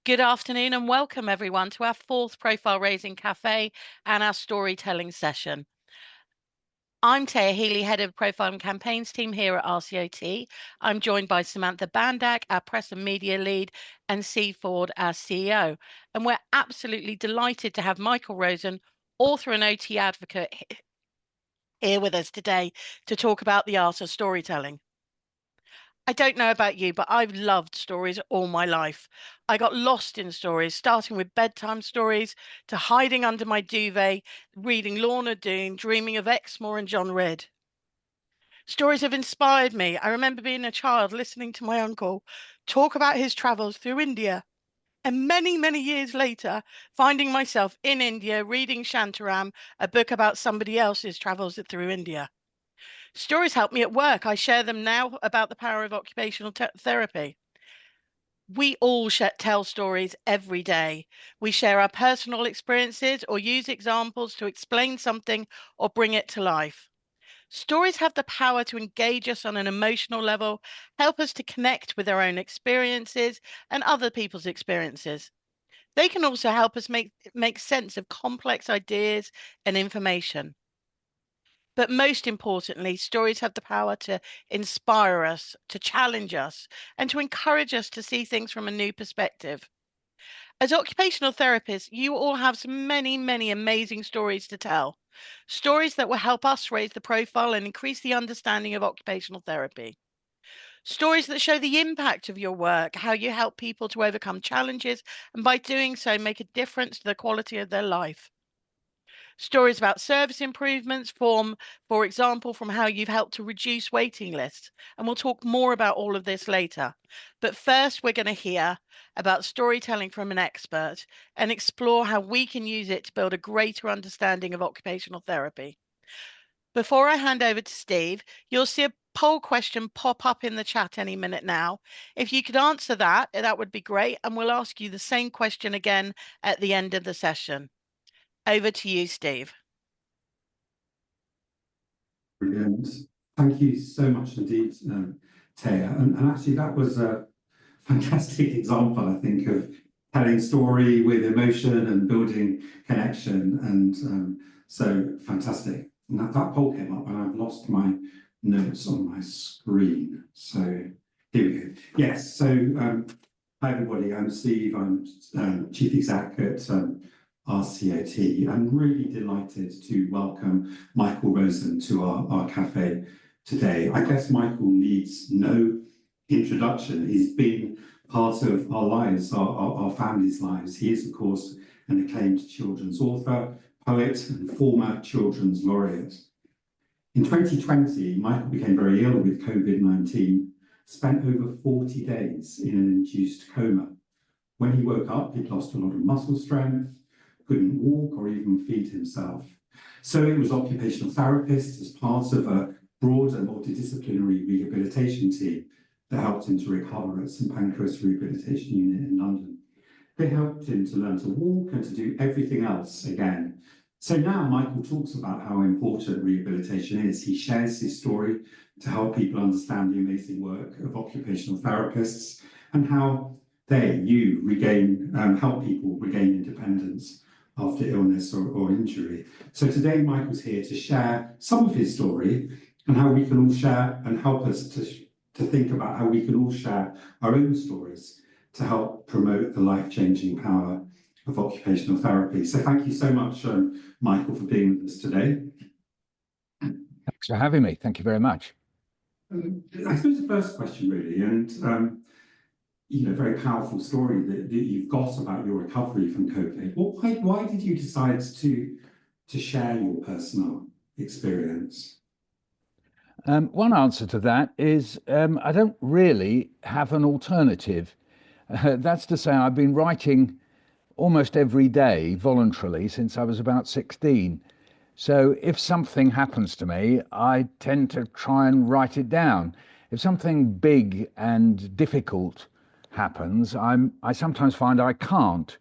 Good afternoon and welcome everyone to our fourth Profile Raising Cafe and our storytelling session. I'm Thea Healy, Head of Profile and Campaigns team here at RCOT. I'm joined by Samantha Bandak, our Press and Media Lead, and C. Ford, our CEO. And we're absolutely delighted to have Michael Rosen, author and OT advocate, here with us today to talk about the art of storytelling. I don't know about you, but I've loved stories all my life. I got lost in stories, starting with bedtime stories to hiding under my duvet, reading Lorna Doone, dreaming of Exmoor and John Ridd. Stories have inspired me. I remember being a child listening to my uncle talk about his travels through India. And many, many years later, finding myself in India reading Shantaram, a book about somebody else's travels through India. Stories help me at work. I share them now about the power of occupational therapy. We all tell stories every day. We share our personal experiences or use examples to explain something or bring it to life. Stories have the power to engage us on an emotional level, help us to connect with our own experiences and other people's experiences. They can also help us make sense of complex ideas and information. But most importantly, stories have the power to inspire us, to challenge us, and to encourage us to see things from a new perspective. As occupational therapists, you all have so many, many amazing stories to tell. Stories that will help us raise the profile and increase the understanding of occupational therapy. Stories that show the impact of your work, how you help people to overcome challenges, and by doing so, make a difference to the quality of their life. Stories about service improvements for example, from how you've helped to reduce waiting lists. And we'll talk more about all of this later. But first, we're going to hear about storytelling from an expert and explore how we can use it to build a greater understanding of occupational therapy. Before I hand over to Steve, you'll see a poll question pop up in the chat any minute now. If you could answer that, that would be great. And we'll ask you the same question again at the end of the session. Over to you, Steve. Brilliant. Thank you so much indeed, Thea. And actually, that was a fantastic example, I think, of telling story with emotion and building connection. And so fantastic. And that poll came up, and I've lost my notes on my screen. So here we go. Yes. So hi everybody. I'm Steve. I'm Chief Exec at RCOT. I'm really delighted to welcome Michael Rosen to our cafe today. I guess Michael needs no introduction. He's been part of our lives, our family's lives. He is, of course, an acclaimed children's author, poet, and former children's laureate. In 2020, Michael became very ill with COVID-19, spent over 40 days in an induced coma. When he woke up, he'd lost a lot of muscle strength, couldn't walk or even feed himself. So it was occupational therapists as part of a broader multidisciplinary rehabilitation team that helped him to recover at St Pancras Rehabilitation Unit in London. They helped him to learn to walk and to do everything else again. So now Michael talks about how important rehabilitation is. He shares his story to help people understand the amazing work of occupational therapists and how help people regain independence after illness or injury. So today Michael's here to share some of his story and how we can all share and help us to think about how we can all share our own stories to help promote the life-changing power of occupational therapy. So thank you so much, Michael, for being with us today. Thanks for having me. Thank you very much. I suppose the first question really, and very powerful story that you've got about your recovery from COVID. Why did you decide to share your personal experience? One answer to that is I don't really have an alternative. That's to say, I've been writing almost every day voluntarily since I was about 16. So if something happens to me, I tend to try and write it down. If something big and difficult happens, I sometimes find I can't.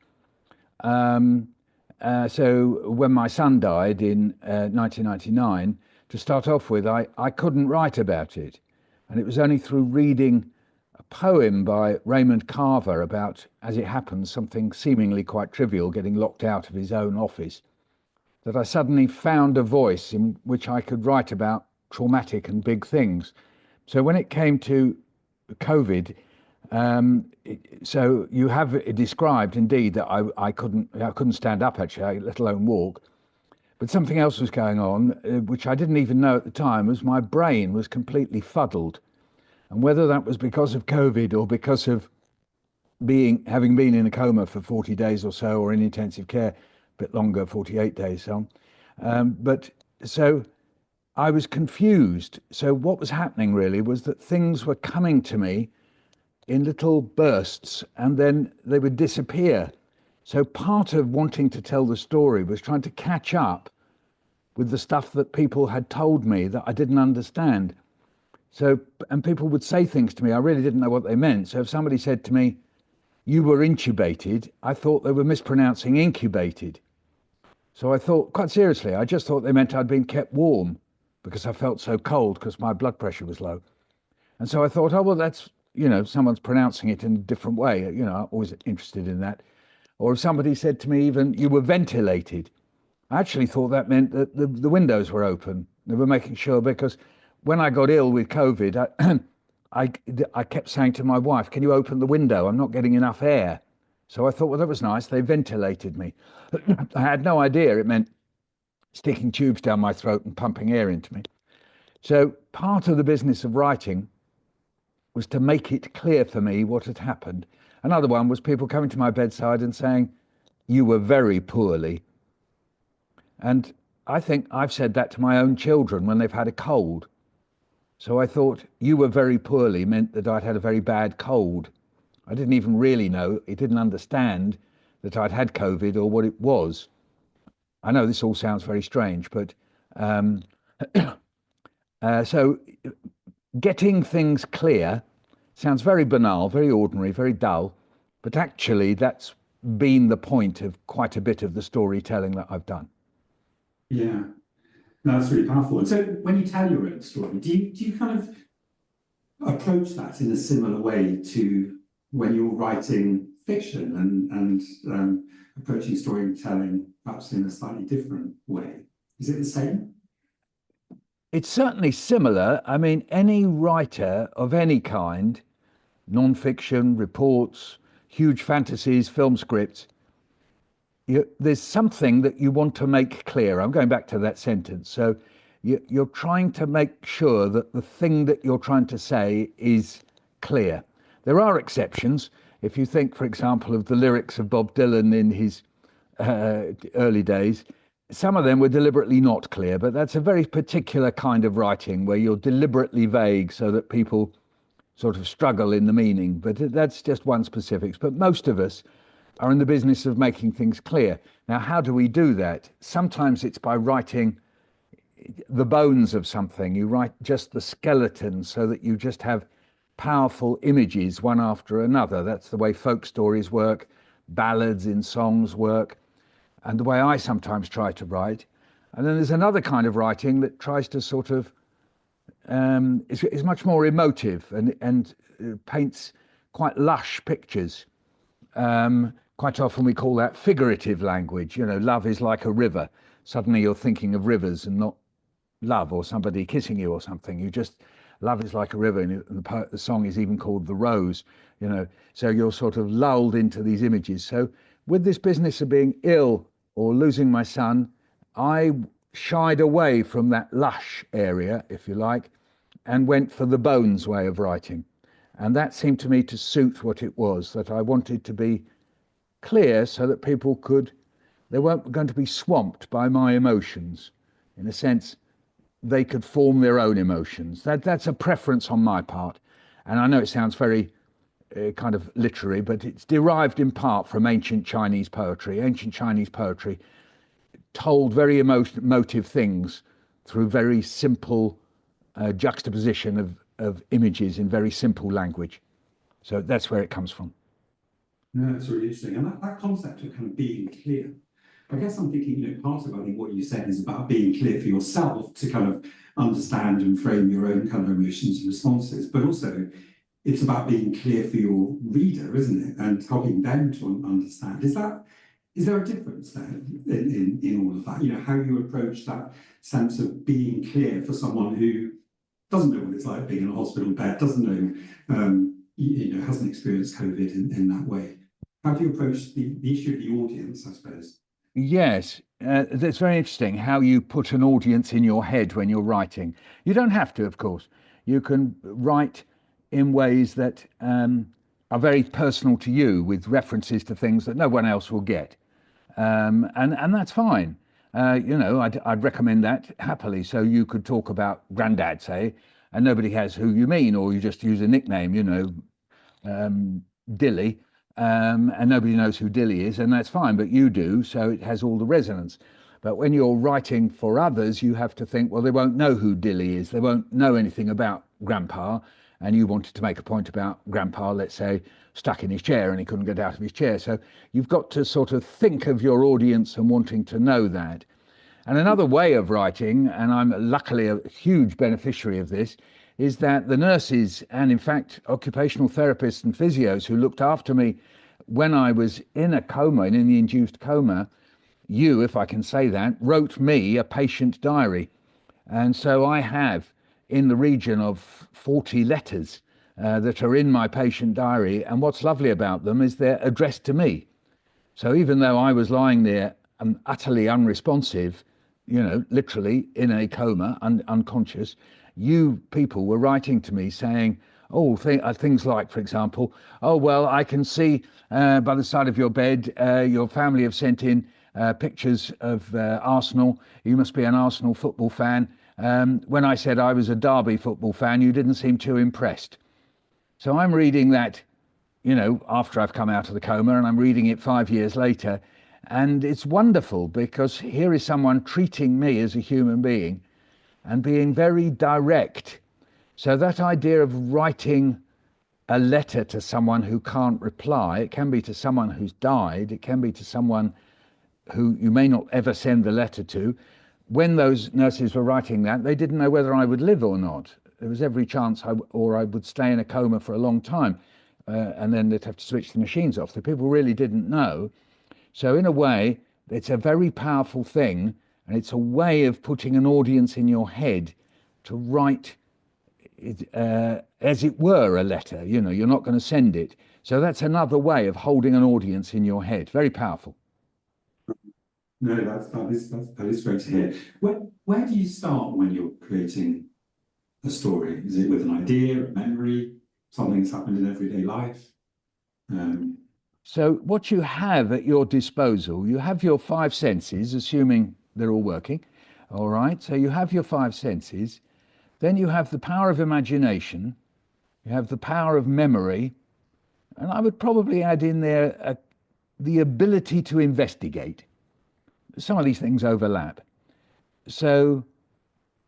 So when my son died in 1999, to start off with, I couldn't write about it. And it was only through reading a poem by Raymond Carver about, as it happens, something seemingly quite trivial, getting locked out of his own office, that I suddenly found a voice in which I could write about traumatic and big things. So when it came to COVID, so you have it described indeed that I couldn't stand up actually, let alone walk. But something else was going on, which I didn't even know at the time, was my brain was completely fuddled. And whether that was because of COVID or because of having been in a coma for 40 days or so, or in intensive care, a bit longer, 48 days. But so I was confused. So what was happening really was that things were coming to me in little bursts and then they would disappear. So part of wanting to tell the story was trying to catch up with the stuff that people had told me that I didn't understand. So, and people would say things to me, I really didn't know what they meant. So if somebody said to me, "You were intubated," I thought they were mispronouncing incubated. So I thought, quite seriously, I just thought they meant I'd been kept warm because I felt so cold because my blood pressure was low. And so I thought, oh, well, that's, someone's pronouncing it in a different way. I'm always interested in that. Or if somebody said to me even, "You were ventilated," I actually thought that meant that the windows were open. They were making sure, because when I got ill with COVID, I kept saying to my wife, "Can you open the window? I'm not getting enough air." So I thought, well, that was nice. They ventilated me. I had no idea it meant sticking tubes down my throat and pumping air into me. So part of the business of writing was to make it clear for me what had happened. Another one was people coming to my bedside and saying, "You were very poorly." And I think I've said that to my own children when they've had a cold. So I thought, "You were very poorly" meant that I'd had a very bad cold. I didn't even really know, it didn't understand that I'd had COVID or what it was. I know this all sounds very strange, but so getting things clear sounds very banal, very ordinary, very dull, but actually that's been the point of quite a bit of the storytelling that I've done. Yeah, no, that's really powerful. And so when you tell your own story, do you kind of approach that in a similar way to when you're writing fiction and approaching storytelling perhaps in a slightly different way? Is it the same? It's certainly similar. I mean, any writer of any kind, non-fiction, reports, huge fantasies, film scripts, there's something that you want to make clear. I'm going back to that sentence. So you're trying to make sure that the thing that you're trying to say is clear. There are exceptions. If you think, for example, of the lyrics of Bob Dylan in his early days, some of them were deliberately not clear, but that's a very particular kind of writing where you're deliberately vague so that people sort of struggle in the meaning. But that's just one specifics. But most of us are in the business of making things clear. Now, how do we do that? Sometimes it's by writing the bones of something. You write just the skeleton so that you just have powerful images one after another. That's the way folk stories work, ballads in songs work, and the way I sometimes try to write. And then there's another kind of writing that tries to sort of is much more emotive and paints quite lush pictures. Quite often we call that figurative language. Love is like a river. Suddenly you're thinking of rivers and not love or somebody kissing you or something. Love is like a river, and the song is even called The Rose. So you're sort of lulled into these images. So with this business of being ill or losing my son, I shied away from that lush area, if you like, and went for the bones way of writing. And that seemed to me to suit what it was, that I wanted to be clear so that people they weren't going to be swamped by my emotions. In a sense, they could form their own emotions. That's a preference on my part. And I know it sounds very kind of literary, but it's derived in part from ancient Chinese poetry. Ancient Chinese poetry told very emotive things through very simple juxtaposition of images in very simple language. So that's where it comes from. No, that's really interesting. And that concept of kind of being clear, I guess I'm thinking, part of, I think, what you said is about being clear for yourself to kind of understand and frame your own kind of emotions and responses, but also it's about being clear for your reader, isn't it? And helping them to understand. Is there a difference there in all of that? You know, how you approach that sense of being clear for someone who doesn't know what it's like being in a hospital bed, doesn't know, hasn't experienced COVID in that way. How do you approach the issue of the audience, I suppose? Yes, that's very interesting how you put an audience in your head when you're writing. You don't have to, of course. You can write in ways that are very personal to you, with references to things that no one else will get. And that's fine. I'd recommend that happily. So you could talk about Grandad, say, and nobody has who you mean, or you just use a nickname, Dilly, and nobody knows who Dilly is, and that's fine, but you do, so it has all the resonance. But when you're writing for others, you have to think, well, they won't know who Dilly is, they won't know anything about Grandpa, and you wanted to make a point about Grandpa, let's say, stuck in his chair and he couldn't get out of his chair. So you've got to sort of think of your audience and wanting to know that. And another way of writing, and I'm luckily a huge beneficiary of this, is that the nurses and, in fact, occupational therapists and physios who looked after me when I was in a coma, and in the induced coma, you, if I can say that, wrote me a patient diary. And so I have in the region of 40 letters that are in my patient diary. And what's lovely about them is they're addressed to me. So even though I was lying there utterly unresponsive, literally in a coma, unconscious, you people were writing to me saying, things like, for example, oh, well, I can see by the side of your bed, your family have sent in pictures of Arsenal. You must be an Arsenal football fan. When I said I was a Derby football fan, you didn't seem too impressed. So I'm reading that, after I've come out of the coma, and I'm reading it 5 years later. And it's wonderful because here is someone treating me as a human being and being very direct. So that idea of writing a letter to someone who can't reply, it can be to someone who's died, it can be to someone who you may not ever send the letter to. When those nurses were writing that, they didn't know whether I would live or not. There was every chance I would stay in a coma for a long time, and then they'd have to switch the machines off. The people really didn't know. So in a way, it's a very powerful thing, and it's a way of putting an audience in your head to write it, as it were a letter. You're not going to send it. So that's another way of holding an audience in your head. Very powerful. No, that is great to hear. Where do you start when you're creating a story? Is it with an idea, a memory, something that's happened in everyday life? So what you have at your disposal, you have your 5 senses, assuming they're all working. All right, so you have your 5 senses. Then you have the power of imagination. You have the power of memory. And I would probably add in there the ability to investigate. Some of these things overlap. So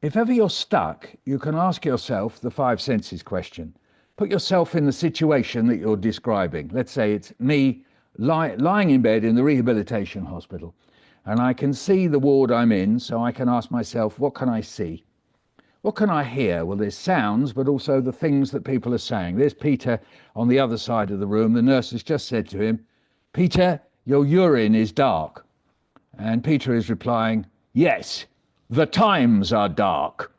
if ever you're stuck, you can ask yourself the 5 senses question. Put yourself in the situation that you're describing. Let's say it's me lying in bed in the rehabilitation hospital, and I can see the ward I'm in, so I can ask myself, what can I see? What can I hear? Well, there's sounds, but also the things that people are saying. There's Peter on the other side of the room. The nurse has just said to him, Peter, your urine is dark. And Peter is replying, yes, the times are dark.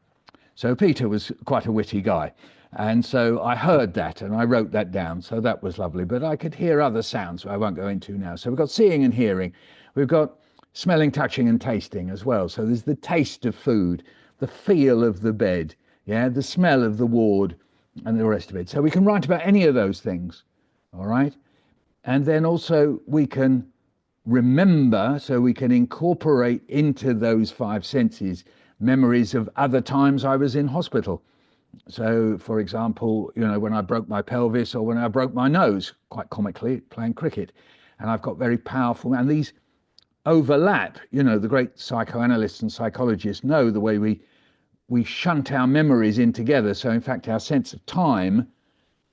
So Peter was quite a witty guy. And so I heard that and I wrote that down. So that was lovely. But I could hear other sounds I won't go into now. So we've got seeing and hearing. We've got smelling, touching and tasting as well. So there's the taste of food, the feel of the bed, the smell of the ward and the rest of it. So we can write about any of those things. All right. And then also we can remember, so we can incorporate into those 5 senses memories of other times I was in hospital. So, for example, when I broke my pelvis or when I broke my nose, quite comically, playing cricket. And I've got very powerful, and these overlap. The great psychoanalysts and psychologists know the way we shunt our memories in together. So, in fact, our sense of time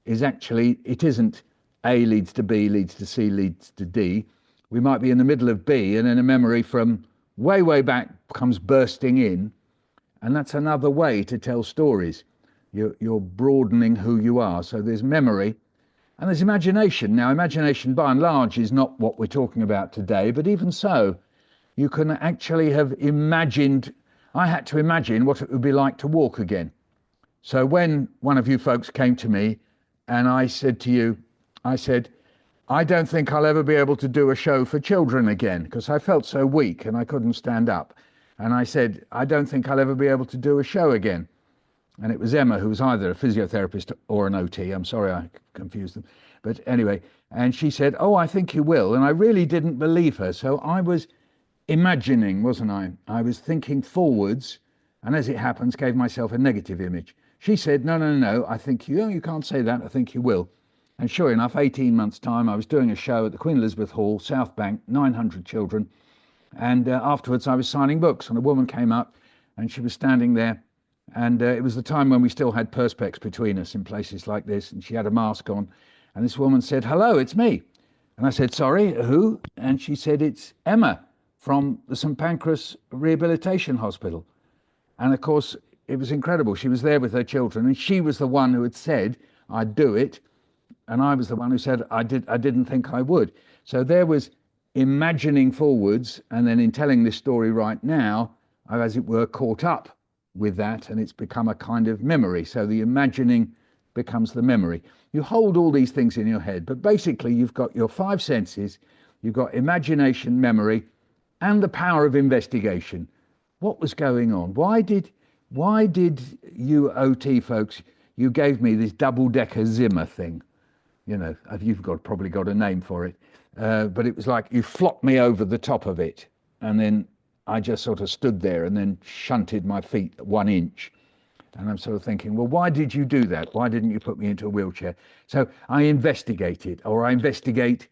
is actually, it isn't A leads to B, leads to C, leads to D. We might be in the middle of B, and then a memory from way back comes bursting in. And that's another way to tell stories. You're broadening who you are. So there's memory and there's imagination. Now, imagination by and large is not what we're talking about today, but even so, you can actually have imagined. I had to imagine what it would be like to walk again. So when one of you folks came to me and I said to you, I said, I don't think I'll ever be able to do a show for children again because I felt so weak and I couldn't stand up. And I said, I don't think I'll ever be able to do a show again. And it was Emma, who was either a physiotherapist or an OT. I'm sorry I confused them. But anyway, and she said, oh, I think you will. And I really didn't believe her. So I was imagining, wasn't I? I was thinking forwards, and as it happens, gave myself a negative image. She said, no, I think you can't say that, I think you will. And sure enough, 18 months' time, I was doing a show at the Queen Elizabeth Hall, South Bank, 900 children. And afterwards, I was signing books, and a woman came up, and she was standing there. And it was the time when we still had perspex between us in places like this, and she had a mask on. And this woman said, hello, it's me. And I said, sorry, who? And she said, it's Emma from the St Pancras Rehabilitation Hospital. And of course, it was incredible. She was there with her children, and she was the one who had said, I'd do it. And I was the one who said, I didn't think I would. So there was imagining forwards, and then in telling this story right now, I've, as it were, caught up with that, and it's become a kind of memory. So the imagining becomes the memory. You hold all these things in your head, but basically you've got your five senses, you've got imagination, memory, and the power of investigation. What was going on? Why did you OT folks, you gave me this double-decker Zimmer thing? You know, you've probably got a name for it. But it was like you flopped me over the top of it, and then I just sort of stood there and then shunted my feet 1 inch. And I'm sort of thinking, well, why did you do that? Why didn't you put me into a wheelchair? So I investigated, or I investigate,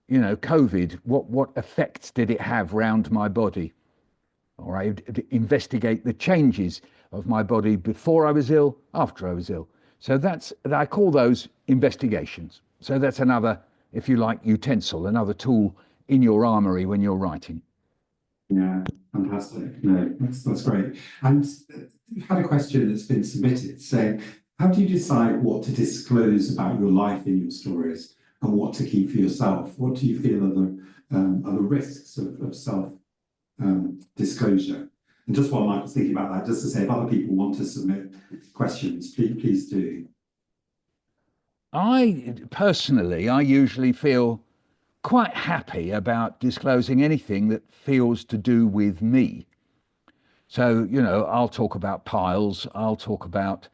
you know, COVID. What effects did it have round my body? Or I investigate the changes of my body before I was ill, after I was ill. So I call those investigations. So that's another, if you like, utensil, another tool in your armory when you're writing. Yeah, fantastic. No, that's great. And we've had a question that's been submitted saying, how do you decide what to disclose about your life in your stories and what to keep for yourself? What do you feel are the risks of self disclosure? And just while Michael's thinking about that, just to say, if other people want to submit questions, please do. I usually feel quite happy about disclosing anything that feels to do with me. So, you know, I'll talk about piles, I'll talk about,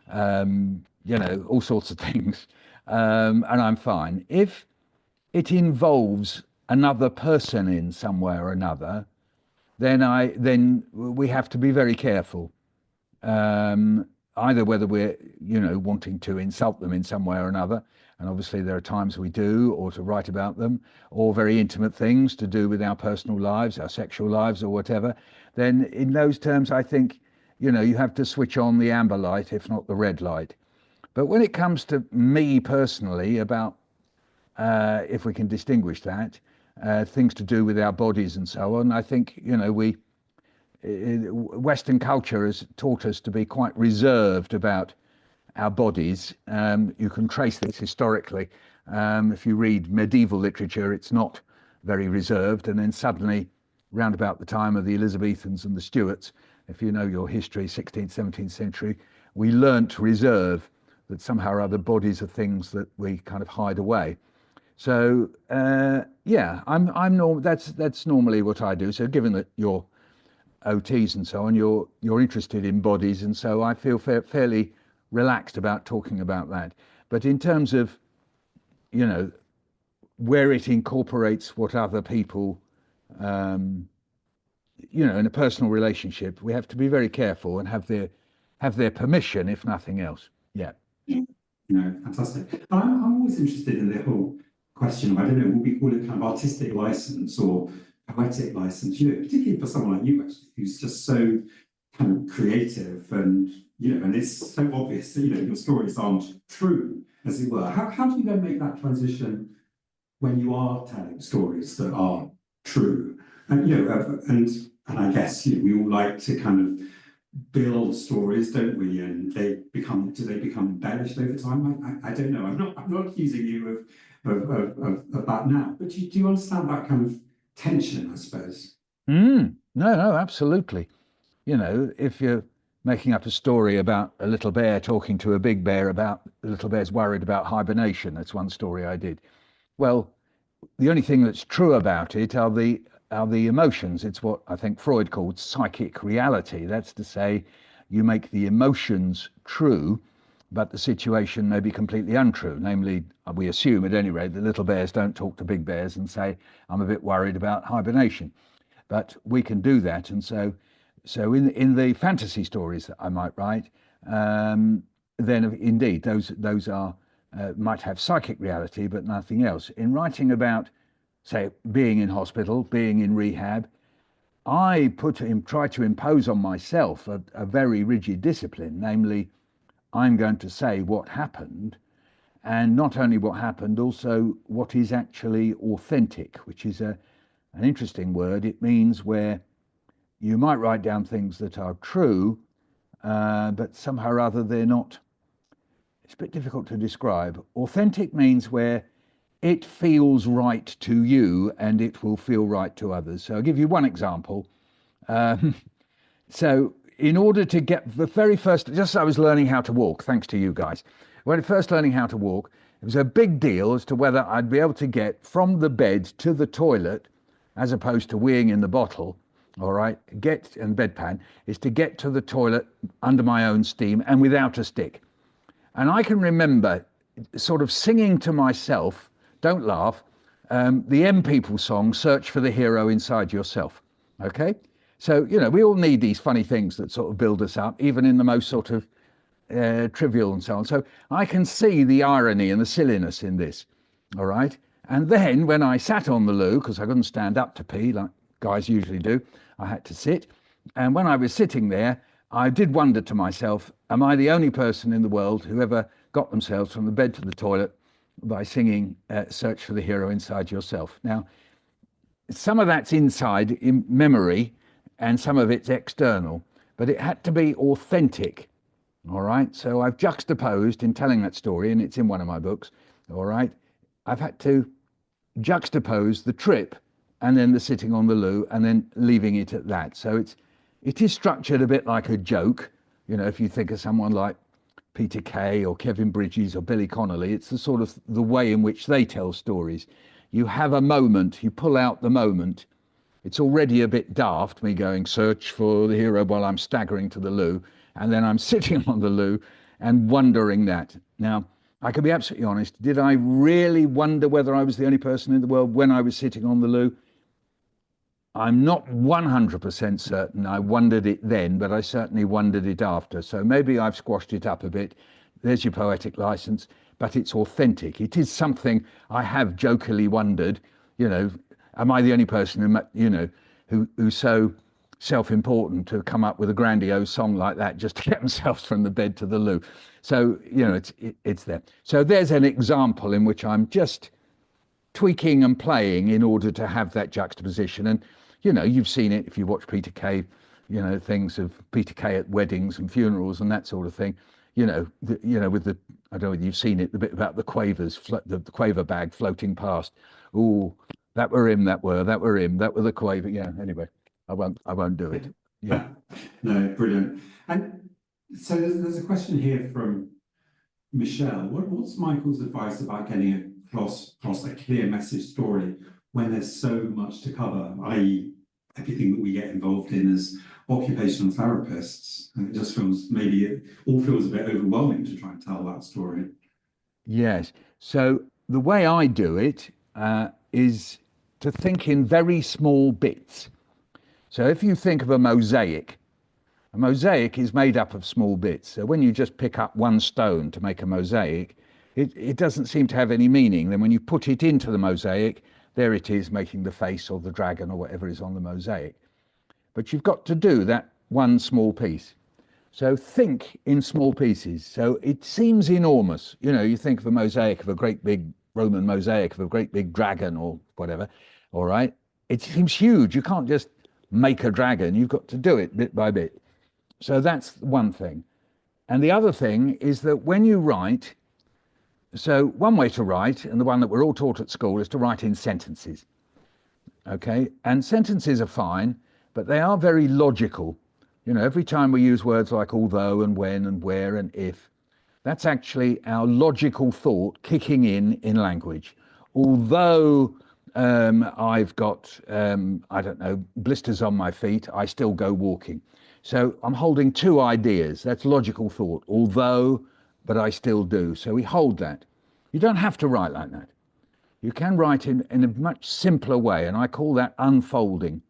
you know, all sorts of things, and I'm fine. If it involves another person in some way or another, then we have to be very careful. Either whether we're, you know, wanting to insult them in some way or another, and obviously there are times we do, or to write about them, or very intimate things to do with our personal lives, our sexual lives, or whatever, then in those terms, I think, you know, you have to switch on the amber light, if not the red light. But when it comes to me personally, about, if we can distinguish that, things to do with our bodies and so on, I think, you know, Western culture has taught us to be quite reserved about our bodies. You can trace this historically. If you read medieval literature, it's not very reserved. And then suddenly, round about the time of the Elizabethans and the Stuarts, if you know your history, 16th, 17th century, we learnt reserve, that somehow or other bodies are things that we kind of hide away. So yeah, that's normally what I do. So given that you're OTs and so on, you're interested in bodies, and so I feel fairly relaxed about talking about that. But in terms of, you know, where it incorporates what other people, you know, in a personal relationship, we have to be very careful and have their permission, if nothing else. Yeah. No, fantastic. I'm always interested in the whole question of, I don't know, what we call it, kind of artistic license or poetic license, you know, particularly for someone like you, actually, who's just so kind of creative, and, you know, and it's so obvious that, you know, your stories aren't true, as it were. How do you then make that transition when you are telling stories that are true? And, you know, and I guess, you know, we all like to kind of build stories, don't we? And do they become embellished over time? I don't know. I'm not accusing you of that now. But do you understand that kind of tension, I suppose? No, absolutely. You know, if you're making up a story about a little bear talking to a big bear about the little bear's worried about hibernation, that's one story I did. Well, the only thing that's true about it are the emotions. It's what I think Freud called psychic reality. That's to say, you make the emotions true, but the situation may be completely untrue. Namely, we assume at any rate that little bears don't talk to big bears and say, I'm a bit worried about hibernation. But we can do that. And so in the fantasy stories that I might write, then indeed those are might have psychic reality, but nothing else. In writing about, say, being in hospital, being in rehab, I try to impose on myself a very rigid discipline, namely, I'm going to say what happened, and not only what happened, also what is actually authentic, which is an interesting word. It means where you might write down things that are true, but somehow or other they're not. It's a bit difficult to describe. Authentic means where it feels right to you and it will feel right to others. So I'll give you one example. So in order to get the very first, just as I was learning how to walk, thanks to you guys, when first learning how to walk, it was a big deal as to whether I'd be able to get from the bed to the toilet, as opposed to weeing in the bottle. All right, and bedpan is to get to the toilet under my own steam and without a stick. And I can remember sort of singing to myself, don't laugh, the M People song, Search for the Hero Inside Yourself. Okay? So, you know, we all need these funny things that sort of build us up, even in the most sort of trivial and so on. So I can see the irony and the silliness in this. All right? And then when I sat on the loo, because I couldn't stand up to pee like guys usually do, I had to sit. And when I was sitting there, I did wonder to myself, am I the only person in the world who ever got themselves from the bed to the toilet by singing Search for the Hero Inside Yourself? Now, some of that's inside in memory and some of it's external, but it had to be authentic. All right. So I've juxtaposed in telling that story, and it's in one of my books. All right. I've had to juxtapose the trip and then the sitting on the loo and then leaving it at that. So it is structured a bit like a joke. You know, if you think of someone like Peter Kay or Kevin Bridges or Billy Connolly, it's the sort of the way in which they tell stories. You have a moment, you pull out the moment. It's already a bit daft, me going search for the hero while I'm staggering to the loo, and then I'm sitting on the loo and wondering that. Now, I can be absolutely honest, did I really wonder whether I was the only person in the world when I was sitting on the loo? I'm not 100% certain I wondered it then, but I certainly wondered it after. So maybe I've squashed it up a bit. There's your poetic license, but it's authentic. It is something I have jokily wondered, you know, am I the only person who's so self-important to come up with a grandiose song like that just to get themselves from the bed to the loo? So, you know, it's there. So there's an example in which I'm just tweaking and playing in order to have that juxtaposition. And, you know, you've seen it if you watch Peter Kay, you know, things of Peter Kay at weddings and funerals and that sort of thing. You know, with the, I don't know whether you've seen it, the bit about the quavers, the quaver bag floating past. Oh, that were him, that were the quaver. Yeah, anyway, I won't do it. Yeah. No, brilliant. And so there's a question here from Michelle. What's Michael's advice about getting across a clear message story when there's so much to cover, i.e. everything that we get involved in as occupational therapists? And it just feels, maybe it all feels a bit overwhelming to try and tell that story. Yes. So the way I do it is to think in very small bits. So if you think of a mosaic is made up of small bits. So when you just pick up one stone to make a mosaic, it doesn't seem to have any meaning. Then when you put it into the mosaic, there it is, making the face or the dragon or whatever is on the mosaic. But you've got to do that one small piece. So think in small pieces. So it seems enormous. You know, you think of a mosaic of a great big Roman mosaic of a great big dragon or whatever. All right. It seems huge. You can't just make a dragon. You've got to do it bit by bit. So that's one thing. And the other thing is that when you write, so one way to write, and the one that we're all taught at school, is to write in sentences. Okay, and sentences are fine, but they are very logical. You know, every time we use words like although and when and where and if, that's actually our logical thought kicking in language. Although I've got, I don't know, blisters on my feet, I still go walking. So I'm holding two ideas. That's logical thought. Although, but I still do. So we hold that. You don't have to write like that. You can write in a much simpler way, and I call that unfolding.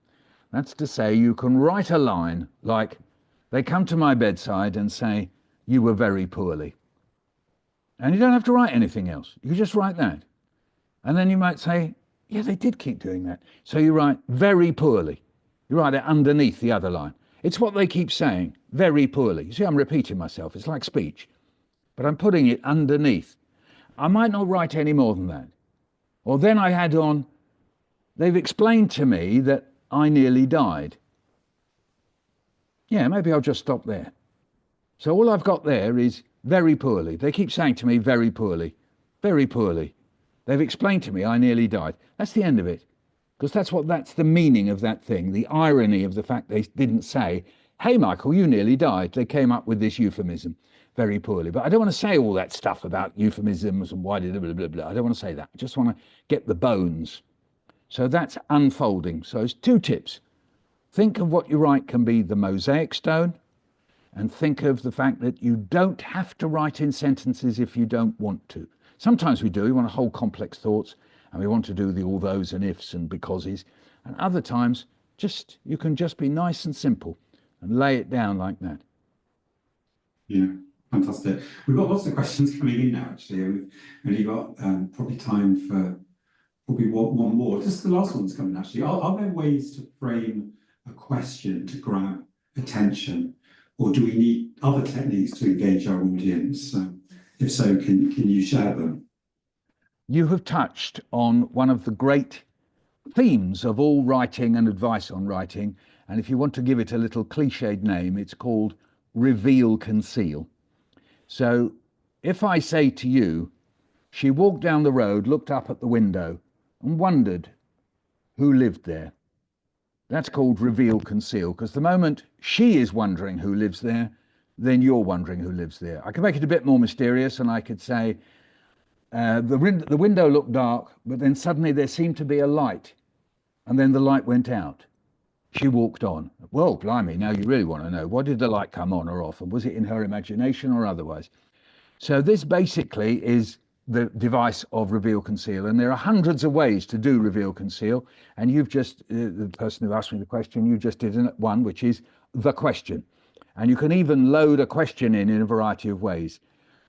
That's to say, you can write a line like, they come to my bedside and say, you were very poorly. And you don't have to write anything else. You just write that. And then you might say, yeah, they did keep doing that. So you write very poorly. You write it underneath the other line. It's what they keep saying, very poorly. You see, I'm repeating myself. It's like speech. But I'm putting it underneath. I might not write any more than that. Or then I add on, they've explained to me that I nearly died. Yeah, maybe I'll just stop there. So all I've got there is very poorly. They keep saying to me very poorly, very poorly. They've explained to me I nearly died. That's the end of it. Because that's the meaning of that thing, the irony of the fact they didn't say, hey, Michael, you nearly died. They came up with this euphemism, very poorly. But I don't want to say all that stuff about euphemisms and why did blah, blah, blah. I don't want to say that. I just want to get the bones. So that's unfolding. So it's two tips. Think of what you write can be the mosaic stone, and think of the fact that you don't have to write in sentences if you don't want to. Sometimes we do. We want to hold complex thoughts, and we want to do the all those and ifs and becauses. And other times, you can just be nice and simple and lay it down like that. Yeah, fantastic. We've got lots of questions coming in now, actually. We've only got probably time for probably one more. Just the last one's coming, actually. Are there ways to frame a question to grab attention, or do we need other techniques to engage our audience? If so, can you share them? You have touched on one of the great themes of all writing and advice on writing, and if you want to give it a little cliched name, it's called reveal conceal. So if I say to you, she walked down the road, looked up at the window and wondered who lived there. That's called reveal conceal, because the moment she is wondering who lives there, then you're wondering who lives there. I could make it a bit more mysterious, and I could say, the window looked dark, but then suddenly there seemed to be a light, and then the light went out. She walked on. Well, blimey, now you really want to know. What did the light come on or off? And was it in her imagination or otherwise? So this basically is the device of reveal conceal, and there are hundreds of ways to do reveal conceal, and you've just, the person who asked me the question, you just did one, which is the question. And you can even load a question in a variety of ways.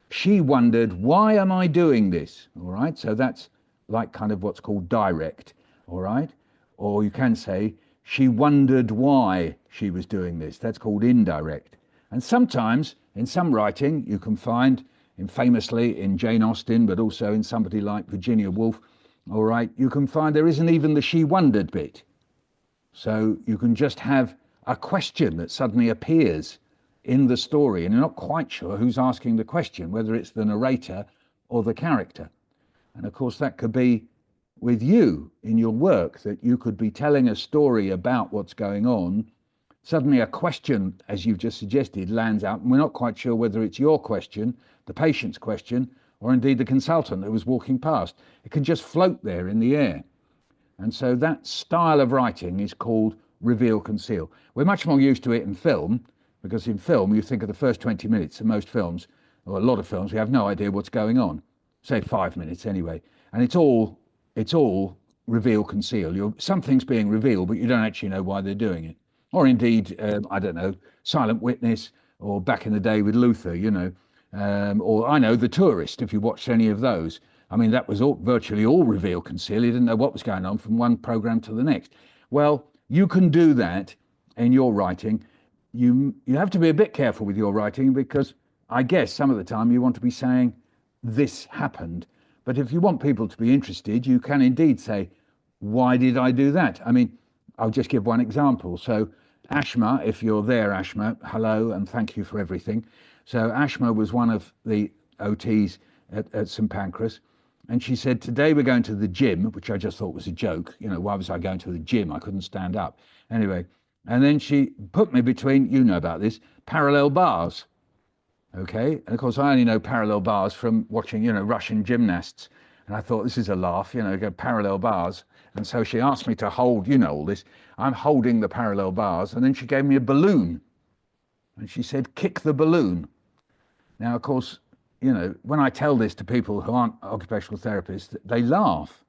She wondered, why am I doing this? All right, so that's like kind of what's called direct, all right? Or you can say, she wondered why she was doing this. That's called indirect. And sometimes in some writing, you can find, famously in Jane Austen, but also in somebody like Virginia Woolf, all right, you can find there isn't even the she wondered bit. So you can just have a question that suddenly appears in the story, and you're not quite sure who's asking the question, whether it's the narrator or the character. And of course, that could be with you in your work, that you could be telling a story about what's going on. Suddenly a question, as you've just suggested, lands out, and we're not quite sure whether it's your question, the patient's question, or indeed the consultant who was walking past. It can just float there in the air. And so that style of writing is called reveal conceal. We're much more used to it in film, because in film you think of the first 20 minutes in most films, or a lot of films, we have no idea what's going on. Say 5 minutes anyway. And it's all reveal conceal. Something's being revealed, but you don't actually know why they're doing it. Or indeed, I don't know, Silent Witness, or back in the day with Luther, you know, or I know The Tourist, if you watched any of those. I mean, that was virtually all reveal conceal. You didn't know what was going on from one program to the next. Well, you can do that in your writing. You have to be a bit careful with your writing, because I guess some of the time you want to be saying, this happened. But if you want people to be interested, you can indeed say, why did I do that? I mean, I'll just give one example. So Ashma, if you're there, Ashma, hello and thank you for everything. So Ashma was one of the OTs at St Pancras, and she said, today we're going to the gym, which I just thought was a joke. You know, why was I going to the gym? I couldn't stand up. Anyway, and then she put me between, you know about this, parallel bars. Okay, and of course I only know parallel bars from watching, you know, Russian gymnasts. And I thought, this is a laugh, you know, go parallel bars. And so she asked me to hold, you know, all this. I'm holding the parallel bars, and then she gave me a balloon. And she said, kick the balloon. Now, of course, you know, when I tell this to people who aren't occupational therapists, they laugh.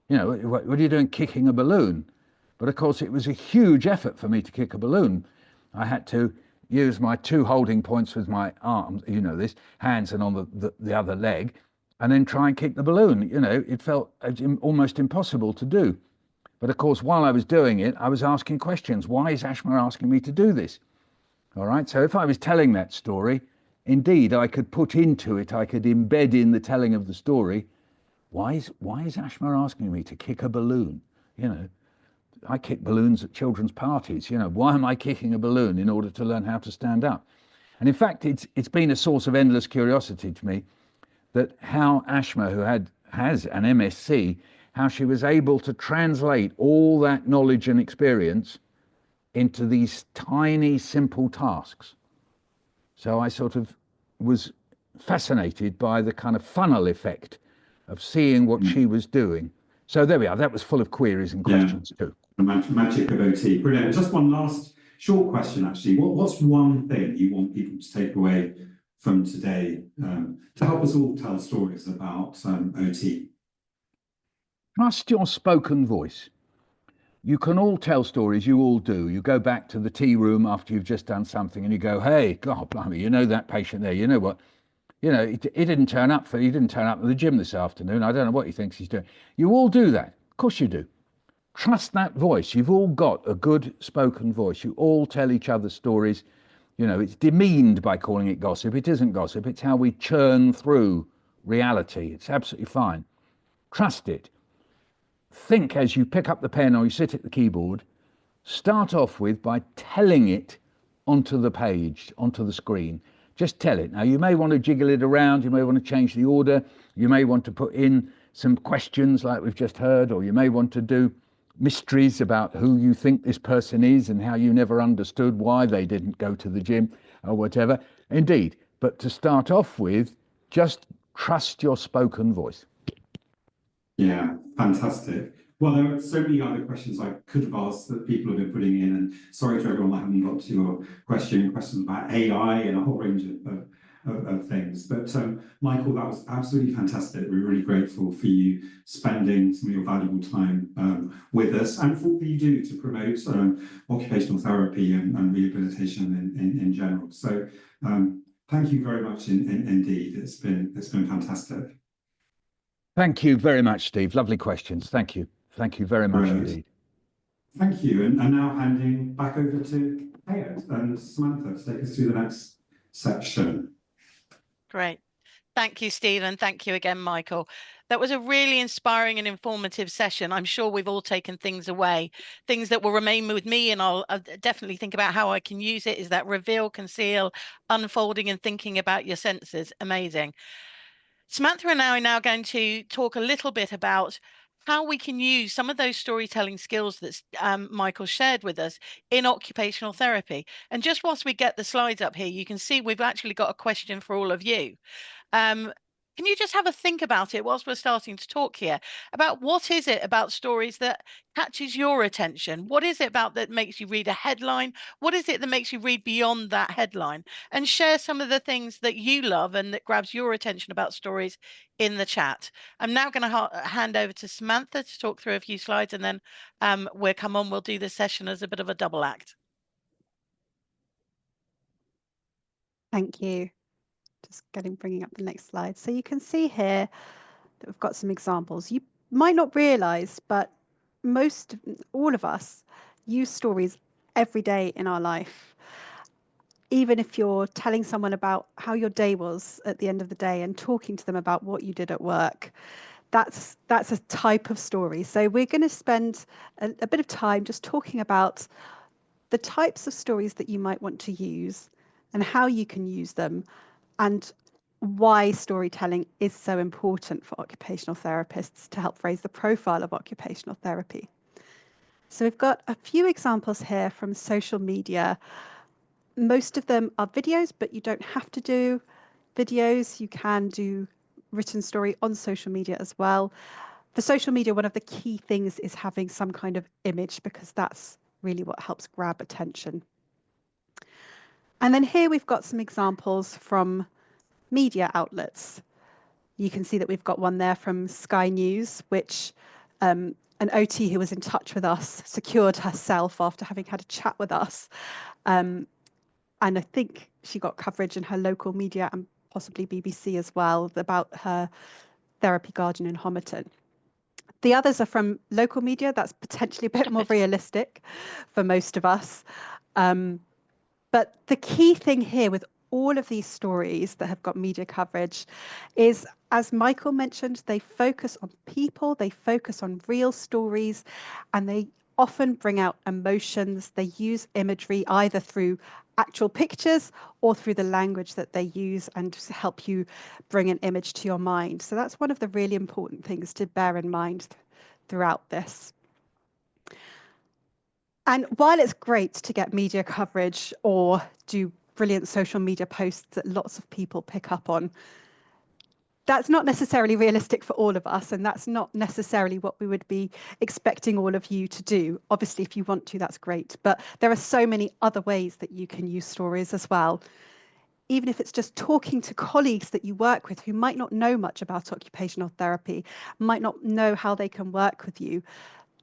You know, what are you doing kicking a balloon? But of course, it was a huge effort for me to kick a balloon. I had to use my 2 holding points with my arms, you know, this, hands and on the other leg, and then try and kick the balloon. You know, it felt almost impossible to do. But of course, while I was doing it, I was asking questions. Why is Ashma asking me to do this? All right, so if I was telling that story, indeed, I could put into it, I could embed in the telling of the story, why is Ashma asking me to kick a balloon? You know, I kick balloons at children's parties. You know, why am I kicking a balloon in order to learn how to stand up? And in fact, it's been a source of endless curiosity to me that how Ashma, who has an MSc, how she was able to translate all that knowledge and experience into these tiny, simple tasks. So I sort of was fascinated by the kind of funnel effect of seeing what she was doing. So there we are. That was full of queries and questions too. The magic of OT. Brilliant. Just one last short question, actually. What's one thing you want people to take away from today to help us all tell stories about OT? Trust your spoken voice. You can all tell stories, you all do. You go back to the tea room after you've just done something and you go, hey, God, blimey, you know that patient there, you know what? You know, he didn't turn up to the gym this afternoon. I don't know what he thinks he's doing. You all do that. Of course you do. Trust that voice. You've all got a good spoken voice. You all tell each other stories. You know, it's demeaned by calling it gossip. It isn't gossip. It's how we churn through reality. It's absolutely fine. Trust it. Think as you pick up the pen or you sit at the keyboard, start off with by telling it onto the page, onto the screen. Just tell it. Now, you may want to jiggle it around, you may want to change the order, you may want to put in some questions like we've just heard, or you may want to do mysteries about who you think this person is and how you never understood why they didn't go to the gym or whatever. Indeed, but to start off with, just trust your spoken voice. Yeah, fantastic. Well, there are so many other questions I could have asked that people have been putting in, and sorry to everyone that haven't got to your questions about AI and a whole range of things. But Michael, that was absolutely fantastic. We're really grateful for you spending some of your valuable time with us and for what you do to promote occupational therapy and rehabilitation in general. So thank you very much indeed. It's been fantastic. Thank you very much, Steve. Lovely questions. Thank you. Thank you very much indeed. Thank you. And now handing back over to Thea and Samantha to take us through the next section. Great. Thank you, Stephen. Thank you again, Michael. That was a really inspiring and informative session. I'm sure we've all taken things away, things that will remain with me, and I'll definitely think about how I can use it. Is that reveal, conceal, unfolding, and thinking about your senses. Amazing. Samantha and I are now going to talk a little bit about how we can use some of those storytelling skills that Michael shared with us in occupational therapy. And just whilst we get the slides up here, you can see we've actually got a question for all of you. Can you just have a think about it whilst we're starting to talk here about what is it about stories that catches your attention? What is it about that makes you read a headline? What is it that makes you read beyond that headline? And share some of the things that you love and that grabs your attention about stories in the chat. I'm now going to hand over to Samantha to talk through a few slides, and then we'll do this session as a bit of a double act. Thank you. Just bringing up the next slide. So you can see here that we've got some examples. You might not realize, but all of us use stories every day in our life. Even if you're telling someone about how your day was at the end of the day and talking to them about what you did at work, that's a type of story. So we're going to spend a bit of time just talking about the types of stories that you might want to use and how you can use them, and why storytelling is so important for occupational therapists to help raise the profile of occupational therapy. So we've got a few examples here from social media. Most of them are videos, but you don't have to do videos. You can do written story on social media as well. For social media, one of the key things is having some kind of image, because that's really what helps grab attention. And then here we've got some examples from media outlets. You can see that we've got one there from Sky News, which an OT who was in touch with us secured herself after having had a chat with us. And I think she got coverage in her local media and possibly BBC as well about her therapy garden in Homerton. The others are from local media. That's potentially a bit more realistic for most of us. But the key thing here with all of these stories that have got media coverage is, as Michael mentioned, they focus on people, they focus on real stories, and they often bring out emotions. They use imagery either through actual pictures or through the language that they use, and to help you bring an image to your mind. So that's one of the really important things to bear in mind throughout this. And while it's great to get media coverage or do brilliant social media posts that lots of people pick up on, that's not necessarily realistic for all of us, and that's not necessarily what we would be expecting all of you to do. Obviously, if you want to, that's great, but there are so many other ways that you can use stories as well. Even if it's just talking to colleagues that you work with who might not know much about occupational therapy, might not know how they can work with you,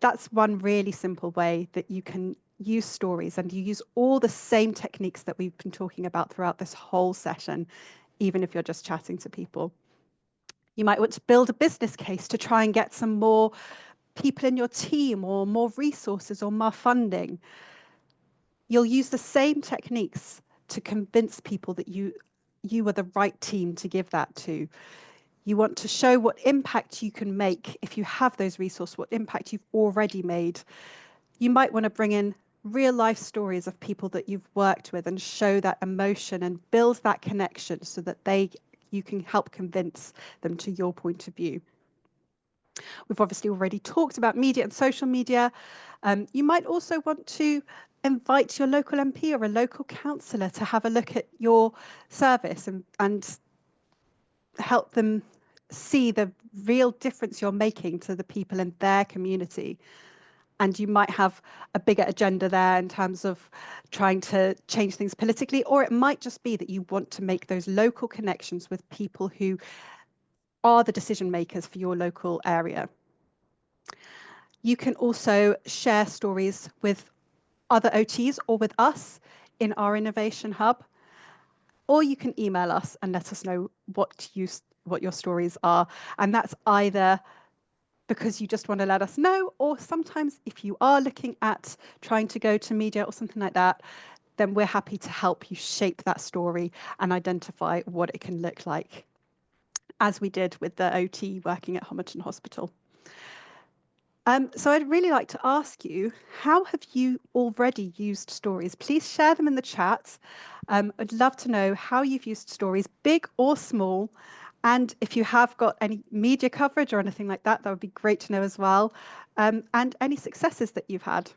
that's one really simple way that you can use stories, and you use all the same techniques that we've been talking about throughout this whole session, even if you're just chatting to people. You might want to build a business case to try and get some more people in your team, or more resources, or more funding. You'll use the same techniques to convince people that you are the right team to give that to. You want to show what impact you can make if you have those resources, what impact you've already made. You might want to bring in real life stories of people that you've worked with and show that emotion and build that connection so that you can help convince them to your point of view. We've obviously already talked about media and social media. You might also want to invite your local MP or a local councillor to have a look at your service and help them see the real difference you're making to the people in their community. And you might have a bigger agenda there in terms of trying to change things politically, or it might just be that you want to make those local connections with people who are the decision makers for your local area. You can also share stories with other OTs or with us in our Innovation Hub, or you can email us and let us know what your stories are. And that's either because you just want to let us know, or sometimes if you are looking at trying to go to media or something like that, then we're happy to help you shape that story and identify what it can look like, as we did with the OT working at Homerton Hospital. So I'd really like to ask you, how have you already used stories? Please share them in the chat. I'd love to know how you've used stories, big or small. And if you have got any media coverage or anything like that, that would be great to know as well. And any successes that you've had.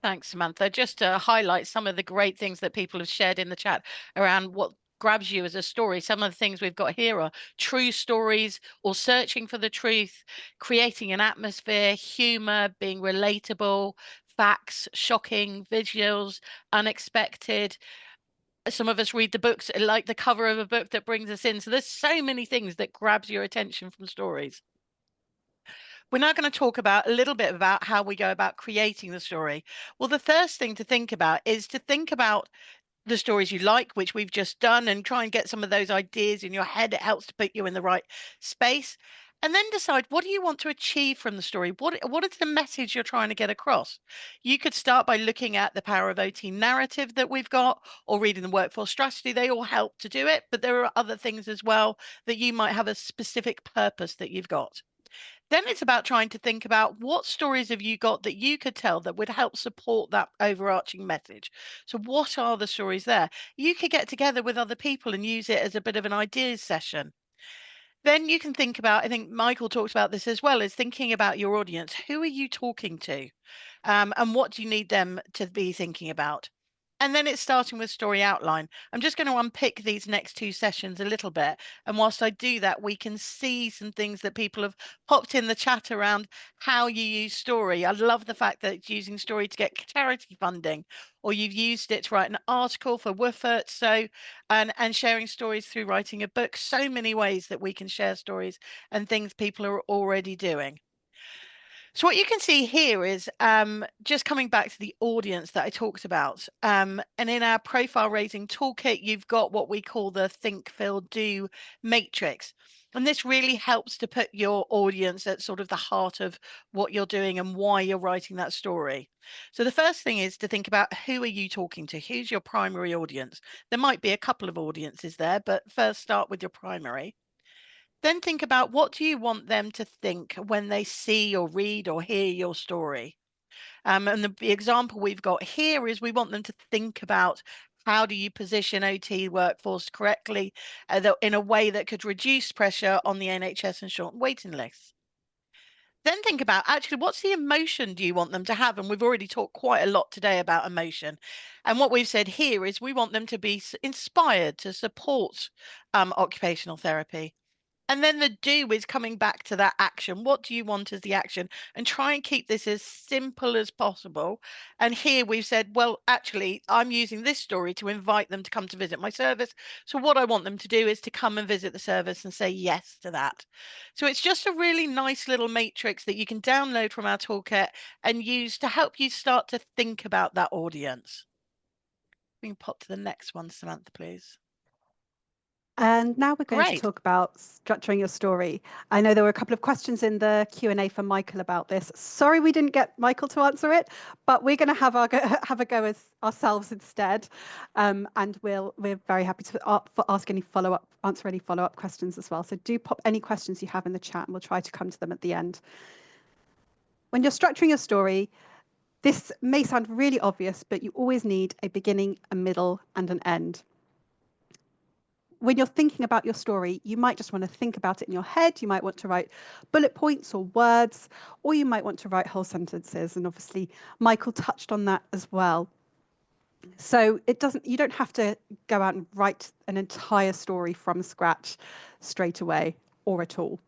Thanks, Samantha. Just to highlight some of the great things that people have shared in the chat around what grabs you as a story. Some of the things we've got here are true stories, or searching for the truth, creating an atmosphere, humor, being relatable, facts, shocking, visuals, unexpected. Some of us read the books like the cover of a book that brings us in. So there's so many things that grabs your attention from stories. We're now going to talk about a little bit about how we go about creating the story. Well, the first thing to think about is to think about the stories you like, which we've just done, and try and get some of those ideas in your head. It helps to put you in the right space. And then decide, what do you want to achieve from the story? What is the message you're trying to get across? You could start by looking at the Power of OT narrative that we've got, or reading the workforce strategy. They all help to do it, but there are other things as well that you might have a specific purpose that you've got. Then it's about trying to think about what stories have you got that you could tell that would help support that overarching message. So what are the stories there? You could get together with other people and use it as a bit of an ideas session. Then you can think about, I think Michael talked about this as well, is thinking about your audience. Who are you talking to? And what do you need them to be thinking about? And then it's starting with story outline. I'm just going to unpick these next two sessions a little bit. And whilst I do that, we can see some things that people have popped in the chat around how you use story. I love the fact that it's using story to get charity funding, or you've used it to write an article for Woofert. So, and sharing stories through writing a book. So many ways that we can share stories and things people are already doing. So what you can see here is just coming back to the audience that I talked about. And in our profile raising toolkit, you've got what we call the think, feel, do matrix. And this really helps to put your audience at sort of the heart of what you're doing and why you're writing that story. So the first thing is to think about, who are you talking to? Who's your primary audience? There might be a couple of audiences there, but first start with your primary. Then think about, what do you want them to think when they see or read or hear your story? And the example we've got here is we want them to think about, how do you position OT workforce correctly in a way that could reduce pressure on the NHS and shorten waiting lists? Then think about, actually, what's the emotion do you want them to have? And we've already talked quite a lot today about emotion. And what we've said here is we want them to be inspired to support occupational therapy. And then the do is coming back to that action. What do you want as the action? And try and keep this as simple as possible. And here we've said, well, actually, I'm using this story to invite them to come to visit my service. So what I want them to do is to come and visit the service and say yes to that. So it's just a really nice little matrix that you can download from our toolkit and use to help you start to think about that audience. We can pop to the next one, Samantha, please. And now we're going to Great. talk about structuring your story. I know there were a couple of questions in the Q&A for Michael about this. Sorry we didn't get Michael to answer it, but we're going to have a go as ourselves instead. And we're very happy to answer any follow-up questions as well. So do pop any questions you have in the chat and we'll try to come to them at the end. When you're structuring your story, this may sound really obvious, but you always need a beginning, a middle, and an end. When you're thinking about your story, you might just want to think about it in your head. You might want to write bullet points or words, or you might want to write whole sentences. And obviously, Michael touched on that as well. So you don't have to go out and write an entire story from scratch straight away or at all.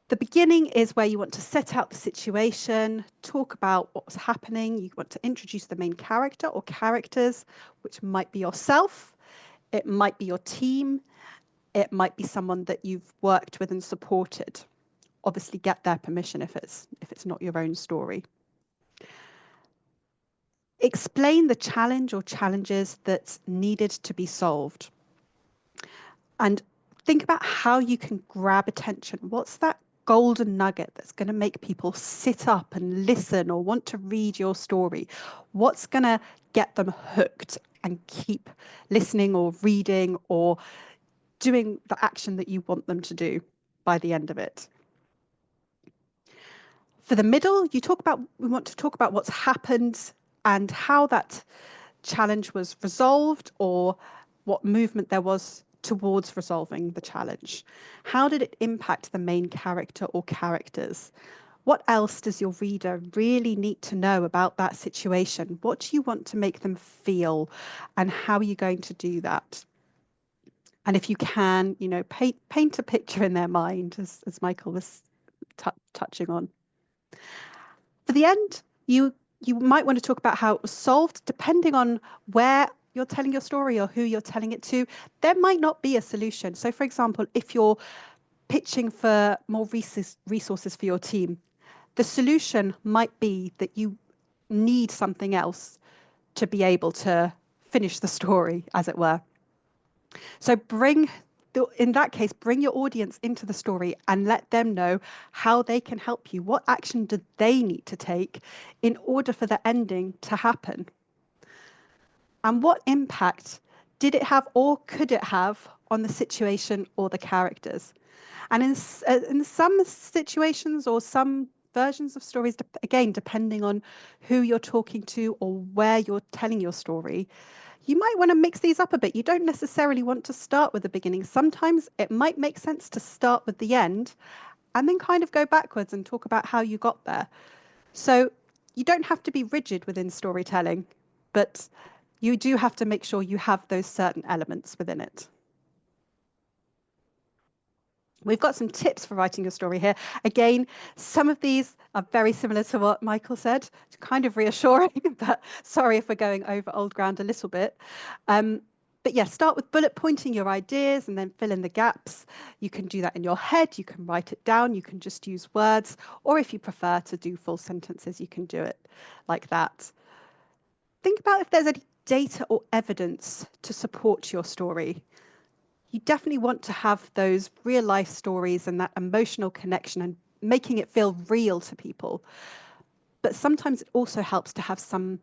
The beginning is where you want to set out the situation, talk about what's happening. You want to introduce the main character or characters, which might be yourself. It might be your team. It might be someone that you've worked with and supported. Obviously, get their permission if it's not your own story. Explain the challenge or challenges that's needed to be solved. And think about how you can grab attention. What's that golden nugget that's going to make people sit up and listen or want to read your story? What's going to get them hooked and keep listening or reading or doing the action that you want them to do by the end of it? For the middle, we want to talk about what's happened and how that challenge was resolved, or what movement there was towards resolving the challenge. How did it impact the main character or characters? What else does your reader really need to know about that situation? What do you want to make them feel, and how are you going to do that? And if you can, paint a picture in their mind, as Michael was touching on. For the end, you might want to talk about how it was solved. Depending on where you're telling your story or who you're telling it to, there might not be a solution. So, for example, if you're pitching for more resources for your team, the solution might be that you need something else to be able to finish the story, as it were. So in that case, bring your audience into the story and let them know how they can help you. What action do they need to take in order for the ending to happen? And what impact did it have or could it have on the situation or the characters? And in some situations or some versions of stories, again, depending on who you're talking to or where you're telling your story, you might want to mix these up a bit. You don't necessarily want to start with the beginning. Sometimes it might make sense to start with the end and then kind of go backwards and talk about how you got there. So you don't have to be rigid within storytelling, but you do have to make sure you have those certain elements within it. We've got some tips for writing your story here. Again, some of these are very similar to what Michael said, kind of reassuring, but sorry if we're going over old ground a little bit. But yeah, start with bullet pointing your ideas and then fill in the gaps. You can do that in your head, you can write it down, you can just use words, or if you prefer to do full sentences, you can do it like that. Think about if there's any data or evidence to support your story. You definitely want to have those real life stories and that emotional connection and making it feel real to people. But sometimes it also helps to have some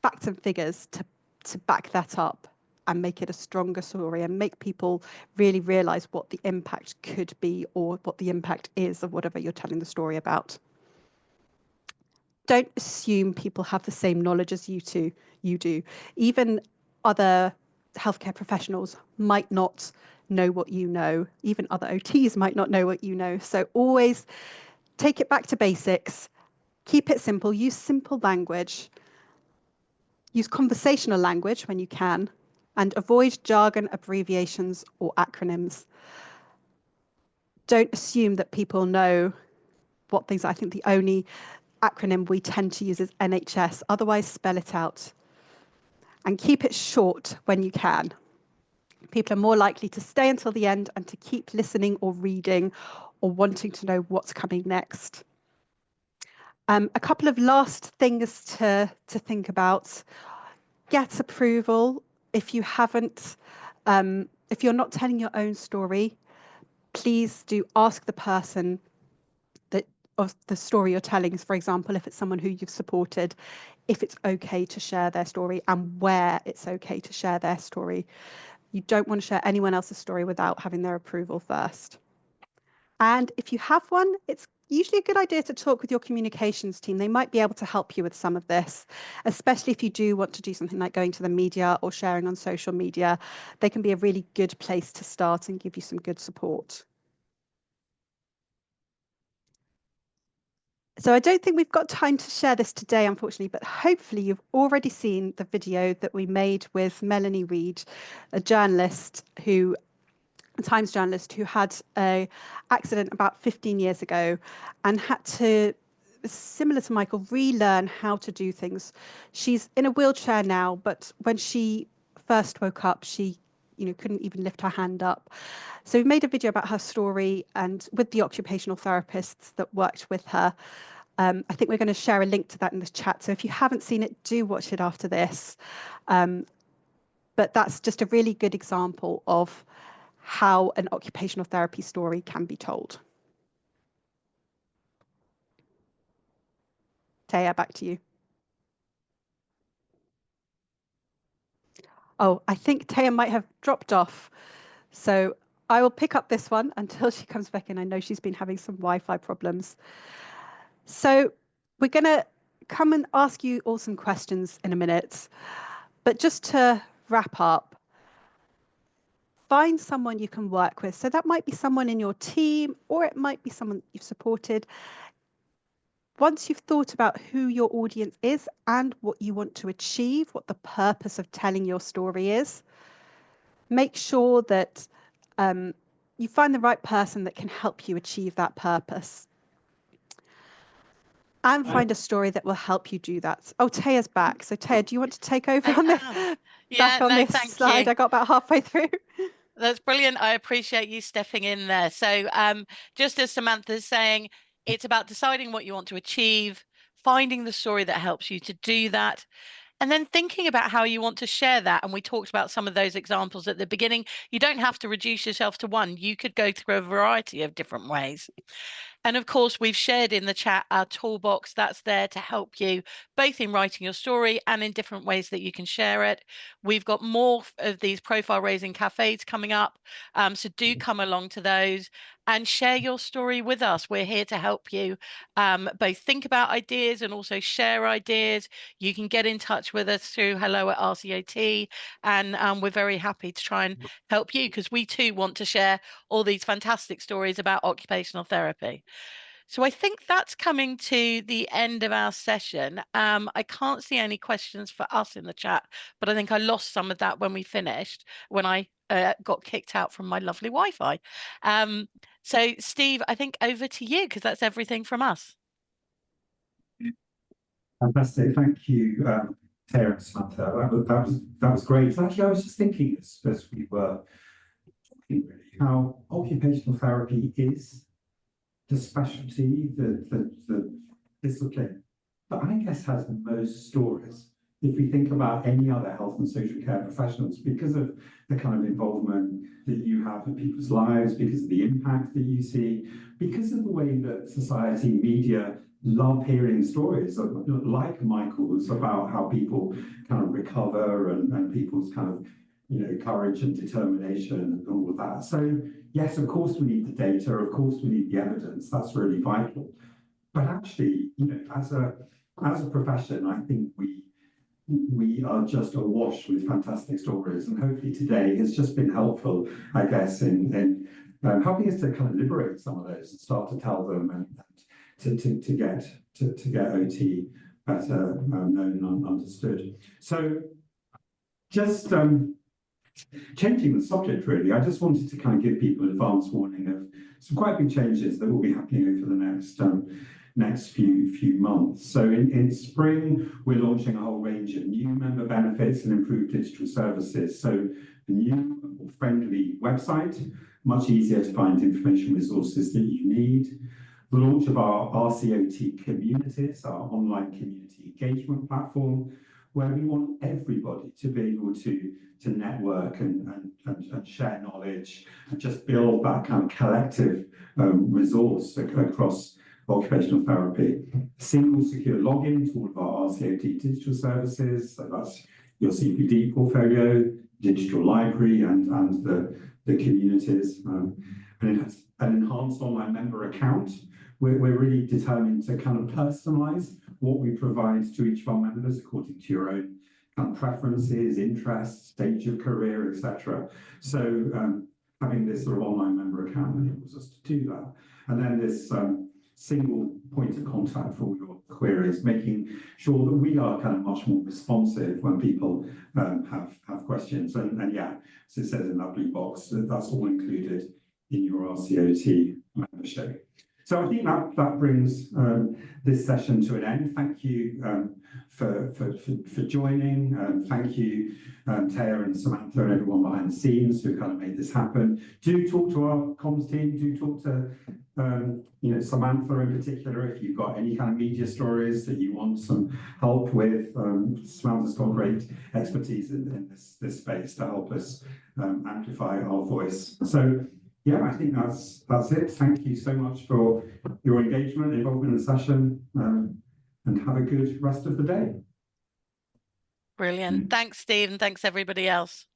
facts and figures to back that up and make it a stronger story and make people really realize what the impact could be or what the impact is of whatever you're telling the story about. Don't assume people have the same knowledge as you do. Even other healthcare professionals might not know what you know. Even other OTs might not know what you know. So always take it back to basics. Keep it simple. Use simple language. Use conversational language when you can. And avoid jargon, abbreviations, or acronyms. Don't assume that people know what things are. I think the only acronym we tend to use is NHS. Otherwise, spell it out. And keep it short when you can. People are more likely to stay until the end and to keep listening or reading or wanting to know what's coming next. A couple of last things to think about. Get approval. If you haven't, if you're not telling your own story, please do ask the person that of the story you're telling. For example, if it's someone who you've supported, if it's okay to share their story and where it's okay to share their story. You don't want to share anyone else's story without having their approval first. And if you have one, it's usually a good idea to talk with your communications team. They might be able to help you with some of this, especially if you do want to do something like going to the media or sharing on social media. They can be a really good place to start and give you some good support. So I don't think we've got time to share this today, unfortunately, but hopefully you've already seen the video that we made with Melanie Reid, a journalist who a Times journalist who had an accident about 15 years ago and had to, similar to Michael, relearn how to do things. She's in a wheelchair now, but when she first woke up, she couldn't even lift her hand up. So we made a video about her story and with the occupational therapists that worked with her. I think we're going to share a link to that in the chat. So if you haven't seen it, do watch it after this. But that's just a really good example of how an occupational therapy story can be told. Thea, back to you. Oh, I think Thea might have dropped off. So I will pick up this one until she comes back in. I know she's been having some Wi-Fi problems. So we're going to come and ask you all some questions in a minute. But just to wrap up, find someone you can work with. So that might be someone in your team, or it might be someone you've supported. Once you've thought about who your audience is and what you want to achieve, what the purpose of telling your story is, make sure that you find the right person that can help you achieve that purpose. And find a story that will help you do that. Oh, Taya's back. So Thea, do you want to take over on this? Yeah, back on this thank slide. you. I got about halfway through. That's brilliant. I appreciate you stepping in there. So just as Samantha's saying, it's about deciding what you want to achieve, finding the story that helps you to do that, and then thinking about how you want to share that. And we talked about some of those examples at the beginning. You don't have to reduce yourself to one. You could go through a variety of different ways. And of course, we've shared in the chat our toolbox that's there to help you both in writing your story and in different ways that you can share it. We've got more of these profile raising cafes coming up. So do come along to those and share your story with us. We're here to help you both think about ideas and also share ideas. You can get in touch with us through hello@RCOT, and we're very happy to try and help you, because we too want to share all these fantastic stories about occupational therapy. So I think that's coming to the end of our session. I can't see any questions for us in the chat, but I think I lost some of that when we finished, when I got kicked out from my lovely Wi-Fi. So Steve, I think over to you, because that's everything from us. Fantastic, thank you, Thea and Samantha. That was great. Actually, I was just thinking as we were talking, really, how occupational therapy is the specialty, the discipline that I guess has the most stories if we think about any other health and social care professionals, because of the kind of involvement that you have in people's lives, because of the impact that you see, because of the way that society, media love hearing stories like Michael's about how people kind of recover and people's kind of, you know, courage and determination and all of that. So yes, of course we need the data, of course we need the evidence, that's really vital. But actually, you know, as a profession, I think we are just awash with fantastic stories, and hopefully today has just been helpful, I guess, in helping us to kind of liberate some of those and start to tell them and to get OT better known and understood. So just changing the subject, really, I just wanted to kind of give people an advance warning of some quite big changes that will be happening over the next few months. So in spring, we're launching a whole range of new member benefits and improved digital services. So a new friendly website, much easier to find information resources that you need. The launch of our RCOT communities, our online community engagement platform, where we want everybody to be able to network and share knowledge and just build that kind of collective resource across occupational therapy. Single secure login to all of our RCOT digital services, so that's your CPD portfolio, digital library, and the communities. And it has an enhanced online member account. We're really determined to kind of personalize what we provide to each of our members according to your own kind of preferences, interests, stage of career, etc. So having this sort of online member account enables us to do that. And then this single point of contact for all your queries, making sure that we are kind of much more responsive when people have questions. And yeah, as it says in that blue box, that's all included in your RCOT membership. So I think that brings this session to an end. Thank you for joining. Thank you, Thea and Samantha and everyone behind the scenes who kind of made this happen. Do talk to our comms team. Do talk to you know, Samantha in particular, if you've got any kind of media stories that you want some help with. Samantha's got great expertise in this space to help us amplify our voice. So yeah, I think that's it. Thank you so much for your engagement, involvement in the session, and have a good rest of the day. Brilliant. Thanks, Steve, and thanks everybody else.